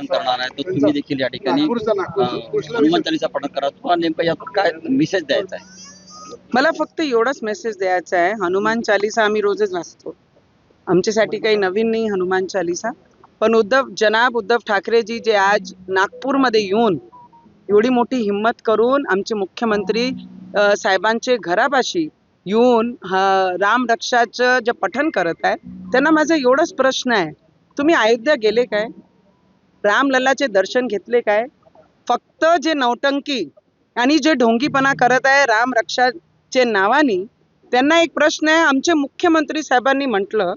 पठण करणार आहे, तर तुम्ही देखील या ठिकाणी हनुमान चालीसा पठण करा. तुम्हाला नेमकं यातून काय मेसेज द्यायचा आहे? मला फक्त एवढाच मेसेज द्यायचा आहे, हनुमान चालीसा आम्ही रोजच वाचतो. आमच्यासाठी काही नवीन नाही हनुमान चालीसा. पण जनाब उद्धव ठाकरेजी जे आज नागपूरमध्ये येऊन एवढी मोठी हिम्मत करून आमचे मुख्यमंत्री साहेबांचे घरापाशी येऊन राम रक्षाचं जे पठण करत आहे, त्यांना माझा एवढाच प्रश्न आहे, तुम्ही अयोध्या गेले काय? रामलल्लाचे दर्शन घेतले काय? फक्त जे नौटंकी आणि जे ढोंगीपणा करत आहे राम रक्षाचे नावाने, त्यांना एक प्रश्न आहे. आमचे मुख्यमंत्री साहेबांनी म्हटलं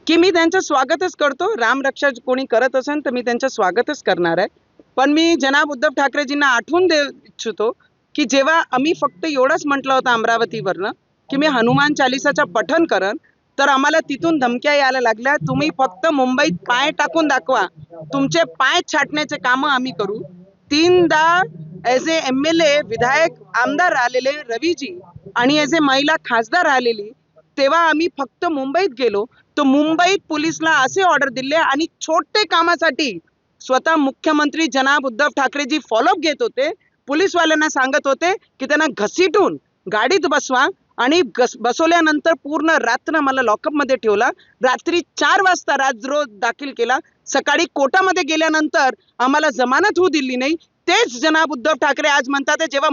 की मी त्यांचं स्वागतच करतो, राम रक्षा कोणी करत असेल तर मी त्यांचं स्वागतच करणार आहे. पण मी जनाब उद्धव ठाकरेजींना आठवून देऊ इच्छितो की जेव्हा आम्ही फक्त एवढंच म्हटलं होतं अमरावतीवरनं की मी हनुमान चालिसाचं पठण करन, तर आम्हाला तिथून धमक्या यायला लागल्या, तुम्ही फक्त मुंबईत पाय टाकून दाखवा, तुमचे पाय छाटण्याचे कामं आम्ही करू. 3दा ॲज ए MLA विधायक आमदार आलेले रवीजी आणि ॲज ए महिला खासदार आलेली, तेव्हा आम्ही फक्त मुंबईत गेलो, तर मुंबईत पोलिसला असे ऑर्डर दिले आणि छोटे कामासाठी स्वतः मुख्यमंत्री जनाब उद्धव ठाकरेजी फॉलोअप घेत होते. पोलीसवाल्यांना सांगत होते की त्यांना घसीटून गाडीत बसवा आणि बसवल्यानंतर पूर्ण रात्र मला लॉकअपमध्ये ठेवला. रात्री 4 वाजता राजद्रोह दाखल केला. सकाळी कोर्टामध्ये गेल्यानंतर आम्हाला जमानत होऊ दिली नाही. तेच जनाब उद्धव ठाकरे आज म्हणतात जेव्हा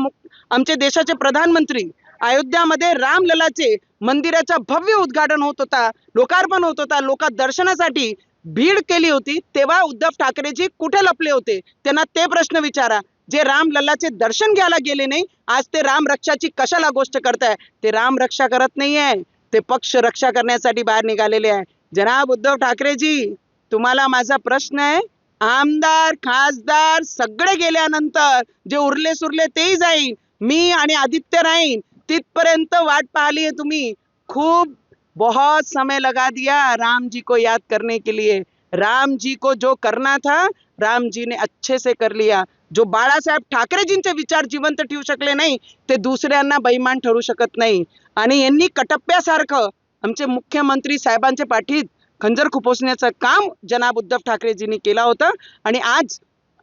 आमचे देशाचे प्रधानमंत्री अयोध्यामध्ये रामललाचे मंदिराचा भव्य उद्घाटन होत होता, लोकार्पण होत होता, लोक दर्शनासाठी भीड केली होती, तेव्हा उद्धव ठाकरेजी कुठे लपले होते? त्यांना ते प्रश्न विचारा. जे रामलल्लाचे दर्शन घ्यायला गेले नाही, आज ते राम रक्षाची कशाला गोष्ट करताय? ते राम रक्षा करत नाहीये, ते पक्ष रक्षा करण्यासाठी बाहेर निघालेले आहे. जनाब उद्धव ठाकरेजी, तुम्हाला माझा प्रश्न आहे, आमदार खासदार सगळे गेल्यानंतर जे उरले सुरले तेही जाईन, मी आणि आदित्य राहीन, तिथपर्यंत वाट पाहिली है तुम्ही. खूप बहुत समय लगा दिया राम जी को याद करने के लिए. राम जी को जो करना था राम जी ने अच्छे से कर लिया. जो बाळासाहेब ठाकरेजींचे विचार जिवंत ठेवू शकले नाही, ते दुसऱ्यांना बैमान ठरू शकत नाही. आणि यांनी कटप्प्यासारखं आमचे मुख्यमंत्री साहेबांच्या पाठीत खंजर खुपसण्याचं काम जनाब उद्धव ठाकरेजींनी केलं होतं. आणि आज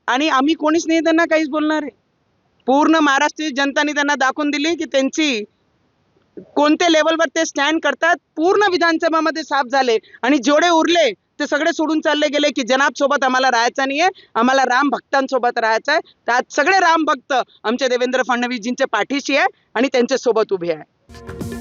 आम्ही कोणीच नाही त्यांना काहीच बोलणार आहे. पूर्ण महाराष्ट्रीय जनताने त्यांना दाखवून दिली की त्यांची कोणत्या लेवलवर ते स्टँड करतात. पूर्ण विधानसभामध्ये साफ झाले आणि जेवढे उरले ते सगळे सोडून चालले गेले की जनाब सोबत आम्हाला राहायचं नाहीये, आम्हाला राम भक्तांसोबत राहायचं आहे. तर आज सगळे राम भक्त आमचे देवेंद्र फडणवीसजींच्या पाठीशी आहे आणि त्यांच्या सोबत उभे आहे.